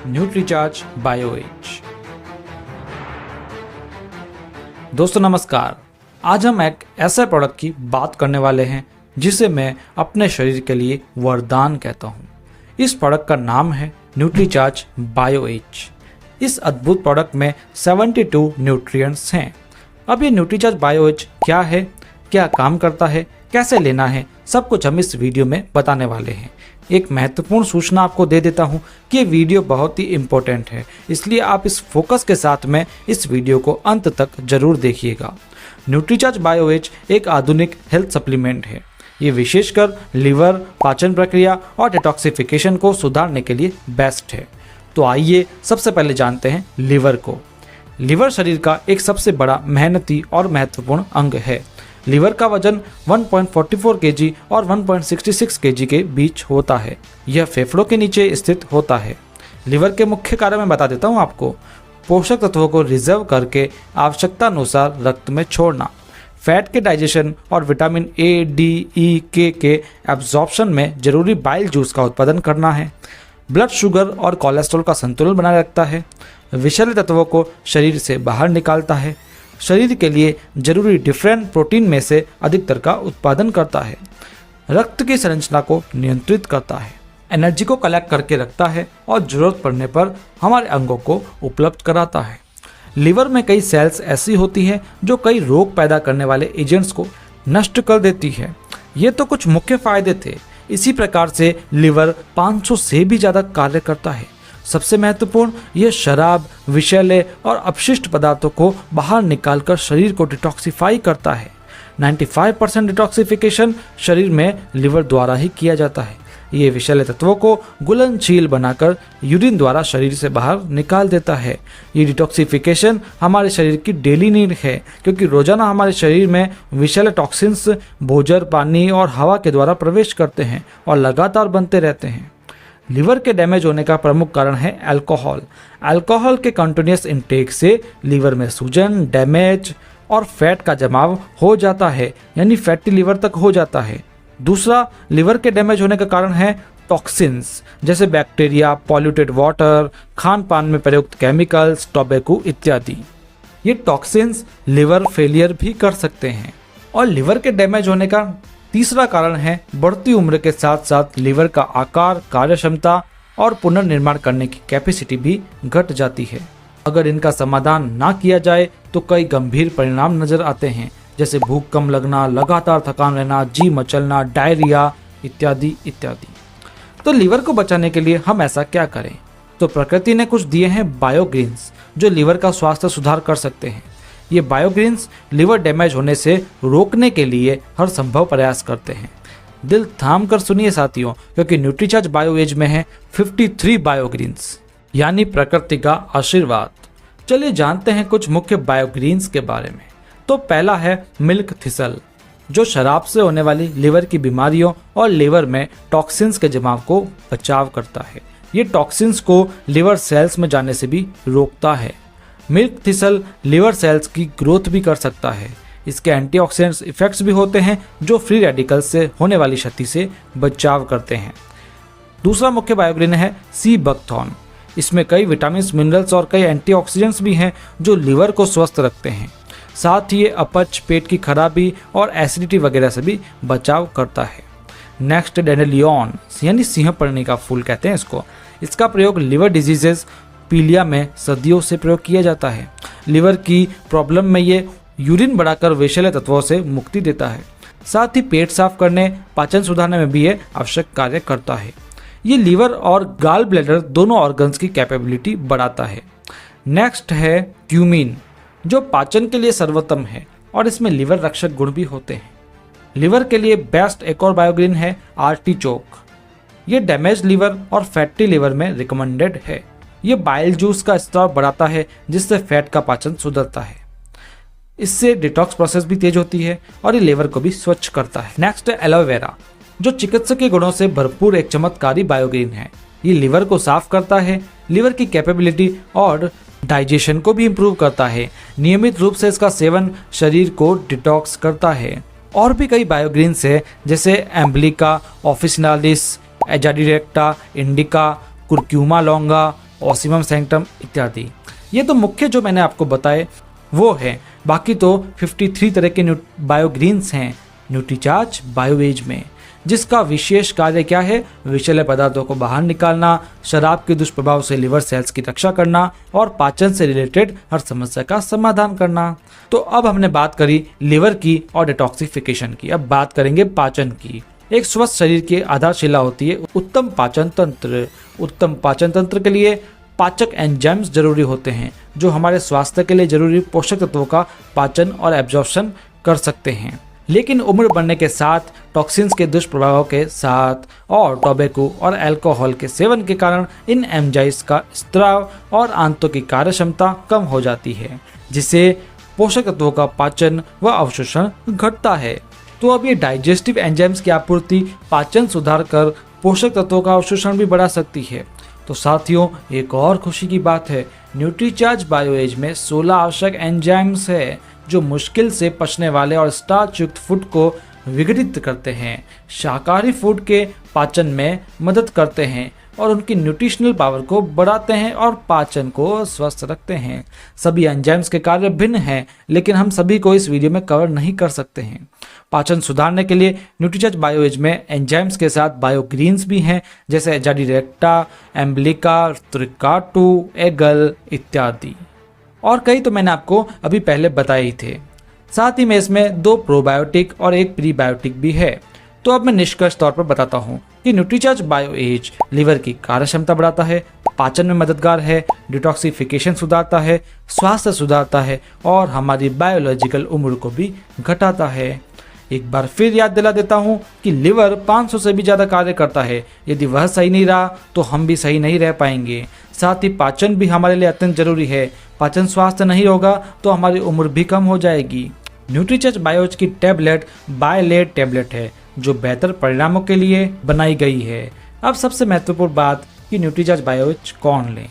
Nutricharge बायोएज। दोस्तों नमस्कार, आज हम एक ऐसे प्रोडक्ट की बात करने वाले हैं जिसे मैं अपने शरीर के लिए वरदान कहता हूँ। इस प्रोडक्ट का नाम है न्यूट्रीचार्ज बायोएज। इस अद्भुत प्रोडक्ट में 72 न्यूट्रिएंट्स हैं। अब ये न्यूट्रीचार्ज बायोएज क्या है, क्या काम करता है, कैसे लेना है, सब कुछ हम इस वीडियो में बताने वाले हैं। एक महत्वपूर्ण सूचना आपको दे देता हूं कि ये वीडियो बहुत ही इम्पोर्टेंट है, इसलिए आप इस फोकस के साथ में इस वीडियो को अंत तक जरूर देखिएगा। न्यूट्रीचार्ज बायोएज एक आधुनिक हेल्थ सप्लीमेंट है। ये विशेषकर लिवर, पाचन प्रक्रिया और डिटॉक्सिफिकेशन को सुधारने के लिए बेस्ट है। तो आइए सबसे पहले जानते हैं लिवर को। लिवर शरीर का एक सबसे बड़ा, मेहनती और महत्वपूर्ण अंग है। लिवर का वजन 1.44 केजी और 1.66 केजी के बीच होता है। यह फेफड़ों के नीचे स्थित होता है। लिवर के मुख्य कार्य मैं बता देता हूँ आपको। पोषक तत्वों को रिजर्व करके आवश्यकता अनुसार रक्त में छोड़ना, फैट के डाइजेशन और विटामिन ए, डी, ई, के एब्जॉर्प्शन में जरूरी बाइल जूस का उत्पादन करना है। ब्लड शुगर और कोलेस्ट्रॉल का संतुलन बनाए रखता है। विषैले तत्वों को शरीर से बाहर निकालता है। शरीर के लिए जरूरी डिफरेंट प्रोटीन में से अधिकतर का उत्पादन करता है। रक्त की संरचना को नियंत्रित करता है। एनर्जी को कलेक्ट करके रखता है और जरूरत पड़ने पर हमारे अंगों को उपलब्ध कराता है। लिवर में कई सेल्स ऐसी होती हैं जो कई रोग पैदा करने वाले एजेंट्स को नष्ट कर देती है। ये तो कुछ मुख्य फायदे थे। इसी प्रकार से लिवर 500 से भी ज़्यादा कार्य करता है। सबसे महत्वपूर्ण, यह शराब, विषैले और अपशिष्ट पदार्थों को बाहर निकालकर शरीर को डिटॉक्सिफाई करता है। 95% डिटॉक्सिफिकेशन शरीर में लिवर द्वारा ही किया जाता है। ये विषैले तत्वों को घुलनशील बनाकर यूरिन द्वारा शरीर से बाहर निकाल देता है। ये डिटॉक्सिफिकेशन हमारे शरीर की डेली नीड है, क्योंकि रोजाना हमारे शरीर में विषैले टॉक्सिन्स भोजन, पानी और हवा के द्वारा प्रवेश करते हैं और लगातार बनते रहते हैं। लिवर के डैमेज होने का प्रमुख कारण है अल्कोहल। अल्कोहल के कंटिन्यूअस इनटेक से लिवर में सूजन, डैमेज और फैट का जमाव हो जाता है, यानी फैटी लिवर तक हो जाता है। दूसरा, लिवर के डैमेज होने का कारण है टॉक्सिन्स, जैसे बैक्टीरिया, पॉल्यूटेड वाटर, खान पान में प्रयुक्त केमिकल्स, टोबैको इत्यादि। ये टॉक्सिन्स लिवर फेलियर भी कर सकते हैं। और लिवर के डैमेज होने का तीसरा कारण है बढ़ती उम्र के साथ साथ लिवर का आकार, कार्यक्षमता और पुनर्निर्माण करने की कैपेसिटी भी घट जाती है। अगर इनका समाधान ना किया जाए तो कई गंभीर परिणाम नजर आते हैं, जैसे भूख कम लगना, लगातार थकान रहना, जी मचलना, डायरिया इत्यादि इत्यादि। तो लिवर को बचाने के लिए हम ऐसा क्या करें? तो प्रकृति ने कुछ दिए हैं बायोग्रीन्स, जो लिवर का स्वास्थ्य सुधार कर सकते हैं। ये बायोग्रीन्स लिवर डैमेज होने से रोकने के लिए हर संभव प्रयास करते हैं। दिल थाम कर सुनिए साथियों, क्योंकि न्यूट्रीचार्ज बायोएज में है 53 बायोग्रीन्स, यानी प्रकृति का आशीर्वाद। चलिए जानते हैं कुछ मुख्य बायोग्रीन्स के बारे में। तो पहला है मिल्क थिसल, जो शराब से होने वाली लिवर की बीमारियों और लिवर में टॉक्सिन्स के जमाव को बचाव करता है। ये टॉक्सिन्स को लिवर सेल्स में जाने से भी रोकता है। मिल्क थिसल लिवर सेल्स की ग्रोथ भी कर सकता है। इसके एंटीऑक्सीडेंट्स इफेक्ट्स भी होते हैं, जो फ्री रेडिकल्स से होने वाली क्षति से बचाव करते हैं। दूसरा मुख्य बायोग्रीन है सी बकथॉर्न। इसमें कई विटामिन, मिनरल्स और कई एंटीऑक्सीडेंट्स भी हैं जो लिवर को स्वस्थ रखते हैं। साथ ही ये अपच, पेट की खराबी और एसिडिटी वगैरह से भी बचाव करता है। नेक्स्ट डेंडेलियन, यानी सिंहपर्णी का फूल कहते हैं इसको। इसका प्रयोग लिवर डिजीजेस, पीलिया में सदियों से प्रयोग किया जाता है। लिवर की प्रॉब्लम में ये यूरिन बढ़ाकर विषैले तत्वों से मुक्ति देता है। साथ ही पेट साफ करने, पाचन सुधारने में भी ये आवश्यक कार्य करता है। ये लिवर और गाल ब्लैडर दोनों ऑर्गन्स की कैपेबिलिटी बढ़ाता है। नेक्स्ट है क्यूमीन, जो पाचन के लिए सर्वोत्तम है और इसमें लिवर रक्षक गुण भी होते हैं। लिवर के लिए बेस्ट एक और बायोग्रीन है आर्टिचोक। ये डैमेज लिवर और फैटी लिवर में रिकमेंडेड है। ये बाइल जूस का स्त्राव बढ़ाता है, जिससे फैट का पाचन सुधरता है। इससे डिटॉक्स प्रोसेस भी तेज होती है और ये लिवर को भी स्वच्छ करता है। नेक्स्ट है एलोवेरा, जो चिकित्सकीय गुणों से भरपूर एक चमत्कारी बायोग्रीन है। ये लिवर को साफ करता है, लिवर की कैपेबिलिटी और डाइजेशन को भी इम्प्रूव करता है। नियमित रूप से इसका सेवन शरीर को डिटॉक्स करता है। और भी कई बायोग्रीन्स है, जैसे एम्ब्लिका ऑफिसिनालिस, एजाडिरेक्टा इंडिका, कुर्क्यूमा लॉन्गा, ऑसिमम सैंक्टम इत्यादि। ये तो मुख्य जो मैंने आपको बताए वो है। बाकी तो 53 तरह के बायोग्रीन्स हैं न्यूट्रीचार्ज बायोएज में, जिसका विशेष कार्य क्या है? विषैले पदार्थों को बाहर निकालना, शराब के दुष्प्रभाव से लिवर सेल्स की रक्षा करना और पाचन से रिलेटेड हर समस्या का समाधान करना। तो अब हमने बात करी लिवर की और डिटॉक्सिफिकेशन की, अब बात करेंगे पाचन की। एक स्वस्थ शरीर की आधारशिला होती है उत्तम पाचन तंत्र। उत्तम पाचन तंत्र के लिए पाचक एंजाइम्स जरूरी होते हैं जो हमारे स्वास्थ्य के लिए जरूरी पोषक तत्वों का पाचन और एब्जॉर्प्शन कर सकते हैं। लेकिन उम्र बढ़ने के साथ टॉक्सिन्स के दुष्प्रभावों के साथ और टोबैको और अल्कोहल के सेवन के कारण इन एंजाइम्स का स्त्राव और आंतों की कार्यक्षमता कम हो जाती है, जिससे पोषक तत्वों का पाचन व अवशोषण घटता है। तो अब ये डाइजेस्टिव एंजाइम्स की आपूर्ति पाचन सुधार कर पोषक तत्वों का अवशोषण भी बढ़ा सकती है। तो साथियों, एक और खुशी की बात है, न्यूट्रीचार्ज बायोएज में 16 आवश्यक एंजाइम्स है जो मुश्किल से पचने वाले और स्टार्च युक्त फूड को विघटित करते हैं, शाकाहारी फूड के पाचन में मदद करते हैं और उनकी न्यूट्रिशनल पावर को बढ़ाते हैं और पाचन को स्वस्थ रखते हैं। सभी एंजाइम्स के कार्य भिन्न हैं, लेकिन हम सभी को इस वीडियो में कवर नहीं कर सकते हैं। पाचन सुधारने के लिए न्यूट्रीचार्ज बायोएज में एंजाइम्स के साथ बायोग्रीन्स भी हैं, जैसे एजाडिरेक्टा, एम्ब्लिका, त्रिकाटू, एगल इत्यादि। और कई तो मैंने आपको अभी पहले बताए ही थे। साथ ही में इसमें 2 प्रोबायोटिक और 1 प्रीबायोटिक भी है। तो अब मैं निष्कर्ष तौर पर बताता हूँ कि न्यूट्रीचार्ज बायोएज लिवर की कार्यक्षमता बढ़ाता है, पाचन में मददगार है, डिटॉक्सिफिकेशन सुधारता है, स्वास्थ्य सुधारता है और हमारी बायोलॉजिकल उम्र को भी घटाता है। एक बार फिर याद दिला देता हूँ कि लिवर 500 से भी ज़्यादा कार्य करता है। यदि वह सही नहीं रहा तो हम भी सही नहीं रह पाएंगे। साथ ही पाचन भी हमारे लिए अत्यंत जरूरी है। पाचन स्वास्थ्य नहीं होगा तो हमारी उम्र भी कम हो जाएगी। न्यूट्रीचार्ज बायोएज की टैबलेट बायलेट टैबलेट है जो बेहतर परिणामों के लिए बनाई गई है। अब सबसे महत्वपूर्ण बात कि न्यूट्रीचार्ज बायोएज कौन लें?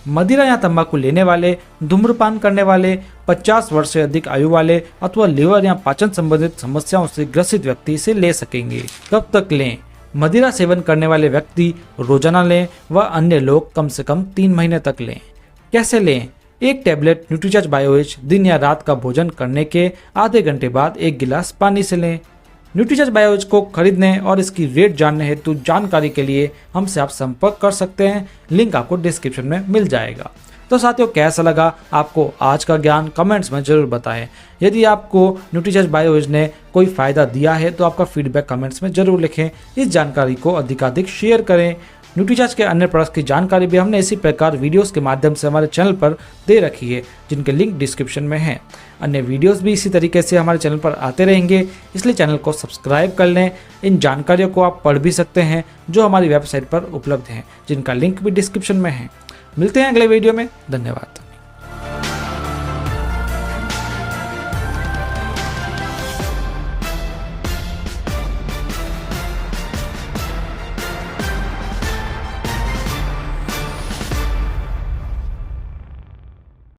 मदिरा या तंबाकू लेने वाले, धूम्रपान करने वाले, 50 वर्ष से अधिक आयु वाले अथवा लिवर या पाचन संबंधित समस्याओं से ग्रसित व्यक्ति इसे ले सकेंगे। कब तक लें? मदिरा सेवन करने वाले व्यक्ति रोजाना लें व अन्य लोग कम से कम 3 महीने तक लें। कैसे लें? एक टैबलेट न्यूट्रीचार्ज बायोएज दिन या रात का भोजन करने के आधे घंटे बाद 1 गिलास पानी से लें। न्यूट्रीचार्ज बायोएज को खरीदने और इसकी रेट जानने हेतु जानकारी के लिए हमसे आप संपर्क कर सकते हैं। लिंक आपको डिस्क्रिप्शन में मिल जाएगा। तो साथियों, कैसा लगा आपको आज का ज्ञान? कमेंट्स में जरूर बताएं। यदि आपको न्यूट्रीचार्ज बायोएज ने कोई फायदा दिया है तो आपका फीडबैक कमेंट्स में जरूर लिखें। इस जानकारी को अधिकाधिक शेयर करें। न्यूट्रीचार्ज के अन्य प्रोडक्ट्स की जानकारी भी हमने इसी प्रकार वीडियोस के माध्यम से हमारे चैनल पर दे रखी है, जिनके लिंक डिस्क्रिप्शन में हैं। अन्य वीडियोस भी इसी तरीके से हमारे चैनल पर आते रहेंगे, इसलिए चैनल को सब्सक्राइब कर लें। इन जानकारियों को आप पढ़ भी सकते हैं जो हमारी वेबसाइट पर उपलब्ध हैं, जिनका लिंक भी डिस्क्रिप्शन में है। मिलते हैं अगले वीडियो में। धन्यवाद।